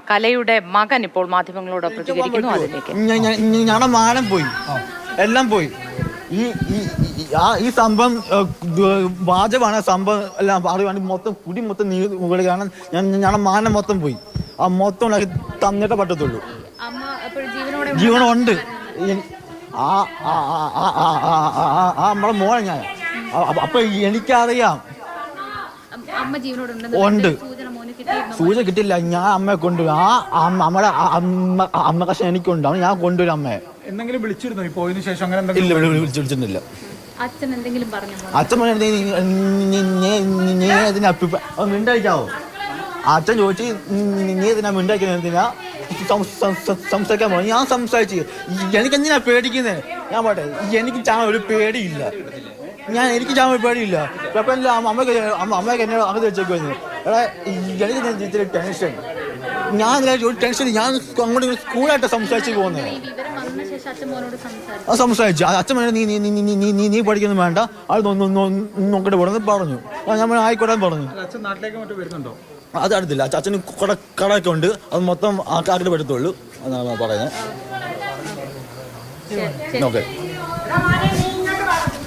കലയുടെ മകൻ ഇപ്പോൾ മാധ്യമങ്ങളോട് പ്രതികരിക്കുന്നു. അതിലേക്ക് ഞങ്ങളുടെ മാനം പോയി, എല്ലാം പോയി. ഈ സംഭവം വാചകമാണ്. സംഭവം എല്ലാം പറയുവാണെങ്കിൽ മൊത്തം കുടി മൊത്തം മുകളിൽ. കാരണം ഞങ്ങളുടെ മാനം മൊത്തം പോയി. ആ മൊത്തം തന്നിട്ടേ പറ്റത്തുള്ളൂ. ജീവനുണ്ട്. നമ്മളെ മോനെ ഞാൻ അപ്പൊ എനിക്കറിയാം ഉണ്ട്. സൂചന കിട്ടില്ല. ഞാൻ അമ്മയെ കൊണ്ടുവരും. നമ്മുടെ അമ്മ കഷ്ണം എനിക്കുണ്ട്. ഞാൻ കൊണ്ടുവരും അമ്മയെ. എന്തെങ്കിലും വിളിച്ചിരുന്നോ ഈ പോയതിനു ശേഷം? ഇല്ല, വിളിച്ചിരുന്നില്ല. അച്ഛൻ എന്തെങ്കിലും മിണ്ടായിക്കാവോ? അച്ഛൻ ചോദിച്ചു നീ ഇതിനാ മിണ്ടാക്കുന്നത്, എന്തിനാ സംസാരിക്കാൻ പോകും. ഞാൻ സംസാരിച്ചു. എനിക്കെന്തിനാ പേടിക്കുന്നത്? ഞാൻ പോട്ടെ, എനിക്ക് ഒരു പേടിയില്ല. എനിക്ക് ഒരു പേടിയില്ല. അമ്മയ്ക്ക് എന്നെ അത് വെച്ചേക്കുന്നു. എടാ എനിക്ക് ഇത്തിരി ടെൻഷൻ. ഞാൻ ഒരു ടെൻഷൻ. ഞാൻ അങ്ങോട്ട് സ്കൂളായിട്ട് സംസാരിച്ച് പോകുന്നത്. സംസാരിച്ചു. അച്ഛൻ നീ പഠിക്കൊന്നും വേണ്ട, അത് നോക്കിട്ട് പോകണമെന്ന് പറഞ്ഞു. ഞാൻ ആയിക്കോട്ടെ പറഞ്ഞു. അത് അടുത്തില്ല. അച്ഛന് കടയൊക്കെ ഉണ്ട്. അത് മൊത്തം ആൾക്കാരുടെ എടുത്തുള്ളൂ എന്നാണ് പറയുന്നത്. ഓക്കെ.